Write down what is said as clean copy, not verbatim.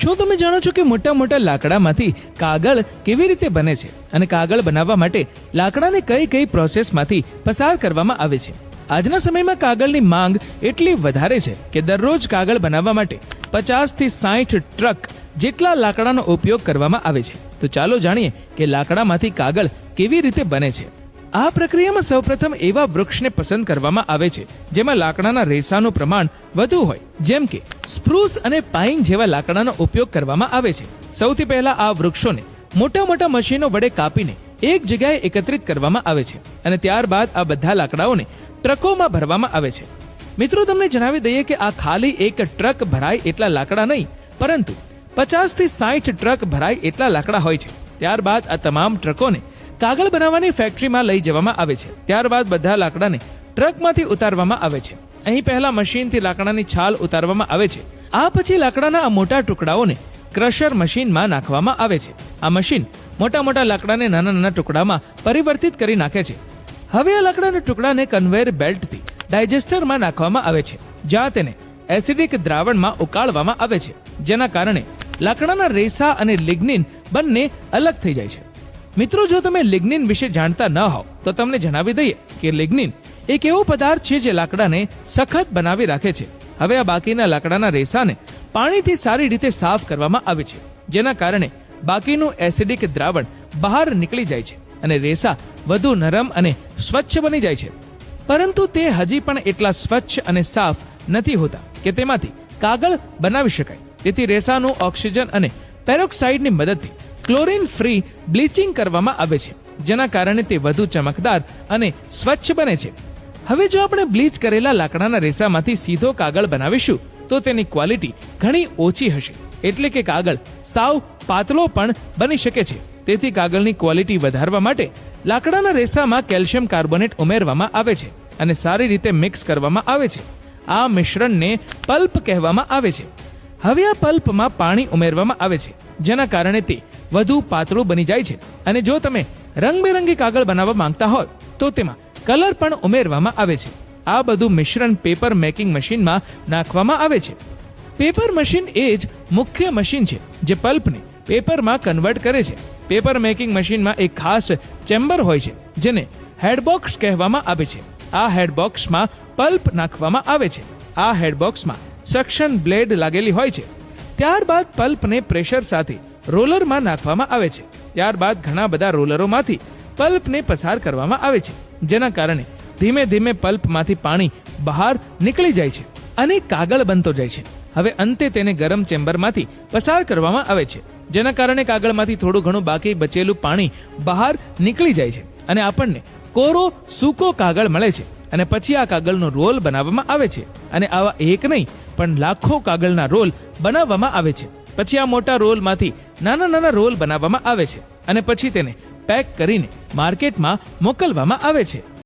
શું તમે જાણો છો કે મોટા મોટા લાકડામાંથી કાગળ કેવી રીતે બને છે અને કાગળ બનાવવા માટે લાકડાને કઈ કઈ પ્રોસેસમાંથી પસાર કરવામાં આવે છે? આજના સમયમાં કાગળની માંગ એટલી વધારે છે કે દરરોજ કાગળ બનાવવા માટે 50 થી 60 ટ્રક જેટલા લાકડાનો ઉપયોગ કરવામાં આવે છે. તો ચાલો જાણીએ કે લાકડામાંથી કાગળ કેવી રીતે બને છે. આ પ્રક્રિયામાં સૌપ્રથમ એવા વૃક્ષને પસંદ કરવામાં આવે છે જેમાં લાકડાના રેસાનું પ્રમાણ વધુ હોય, જેમ કે સ્પ્રૂસ અને પાઇન જેવા લાકડાનો ઉપયોગ કરવામાં આવે છે. સૌથી પહેલા આ વૃક્ષોને મોટા મોટા મશીનો વડે કાપીને એક જગ્યાએ એકત્રિત કરવામાં આવે છે અને ત્યારબાદ આ બધા લાકડાઓને ટ્રકોમાં ભરવામાં આવે છે. મિત્રો, તમને જણાવી દઈએ કે આ ખાલી એક ટ્રક ભરાય એટલા લાકડા નહીં, પરંતુ 50 થી 60 ટ્રક ભરાય એટલા લાકડા હોય છે. ત્યારબાદ આ તમામ ટ્રકોને કાગળ બનાવવાની ફેક્ટરીમાં લઈ જવામાં આવે છે. ત્યારબાદ બધા લાકડાને ટ્રકમાંથી ઉતારવામાં આવે છે. અહીં પહેલા મશીનથી લાકડાની છાલ ઉતારવામાં આવે છે. આ પછી લાકડાના આ મોટા ટુકડાઓને ક્રશર મશીનમાં નાખવામાં આવે છે. આ મશીન મોટા મોટા લાકડાને નાના નાના ટુકડામાં પરિવર્તિત કરી નાખે છે. હવે આ લાકડાના ટુકડાને કન્વેયર બેલ્ટથી ડાયજેસ્ટરમાં નાખવામાં આવે છે, જ્યાં તેને એસિડિક દ્રાવણમાં ઉકાળવામાં આવે છે, જેના કારણે લાકડાના રેસા અને લિગ્નિન બંને અલગ થઈ જાય છે. મિત્રો, જો તમે લિગ્નિન વિશે જાણતા ન હોવ તો તમને જણાવી દઈએ કે લિગ્નિન એક એવો પદાર્થ છે જે લાકડાને સખત બનાવી રાખે છે. હવે આ બાકીના લાકડાના રેસાને પાણીથી સારી રીતે સાફ કરવામાં આવે છે, જેના કારણે બાકીનું એસિડિક દ્રાવણ બહાર નીકળી જાય છે અને રેસા વધુ નરમ અને સ્વચ્છ બની જાય છે. પરંતુ તે હજી પણ એટલા સ્વચ્છ અને સાફ નથી હોતા કે તેમાંથી કાગળ બનાવી શકાય. તેથી રેસાનું ઓક્સિજન અને પેરોક્સાઇડની મદદથી ક્લોરીન ફ્રી બ્લીચિંગ કરવામાં આવે છે, જેના કારણે તે વધુ ચમકદાર અને સ્વચ્છ બને છે. હવે જો આપણે બ્લીચ કરેલા લાકડાના રેસામાંથી સીધો કાગળ બનાવીશું તો તેની ક્વોલિટી ઘણી ઓછી હશે, એટલે કે કાગળ સાવ પાતળો પણ બની શકે છે. તેથી કાગળની ક્વોલિટી વધારવા માટે લાકડાના રેસામાં કેલ્શિયમ કાર્બોનેટ ઉમેરવામાં આવે છે અને સારી રીતે મિક્સ કરવામાં આવે છે. આ મિશ્રણને પલ્પ કહેવામાં આવે છે. હવે આ પલ્પમાં પાણી ઉમેરવામાં આવે છે, જેના કારણે તે વધુ પાતળું બની જાય છે. અને જો તમે રંગબેરંગી કાગળ બનાવવા માંગતા હોય તો તેમાં કલર પણ ઉમેરવામાં આવે છે. આ બધું મિશ્રણ પેપર મેકિંગ મશીનમાં નાખવામાં આવે છે. પેપર મશીન એ જ મુખ્ય મશીન છે જે પલ્પને પેપરમાં કન્વર્ટ કરે છે. પેપર મેકિંગ મશીનમાં એક ખાસ ચેમ્બર હોય છે જેને હેડબોક્સ કહેવામાં આવે છે. આ હેડબોક્સમાં પલ્પ નાખવામાં આવે છે. આ હેડબોક્સમાં સક્શન બ્લેડ લાગેલી હોય છે. ત્યારબાદ પલ્પને પ્રેશર સાથે રોલરમાં નાખવામાં આવે છે. ત્યારબાદ ઘણા બધા રોલરોમાંથી પલ્પને પસાર કરવામાં આવે છે, જેના કારણે ધીમે ધીમે પલ્પમાંથી પાણી બહાર નીકળી જાય છે અને કાગળ બનતો જાય છે. હવે અંતે તેને ગરમ ચેમ્બરમાંથી પસાર કરવામાં આવે છે, જેના કારણે કાગળમાંથી થોડું ઘણું બાકી બચેલું પાણી બહાર નીકળી જાય છે અને આપણને કોરો સૂકો કાગળ મળે છે. અને પછી આ કાગળનો રોલ બનાવવામાં આવે છે અને આવા એક નહીં પણ લાખો કાગળના રોલ બનાવવામાં આવે છે. પછી આ મોટા રોલમાંથી નાના નાના રોલ બનાવવામાં આવે છે અને પછી તેને પેક કરીને માર્કેટમાં મોકલવામાં આવે છે.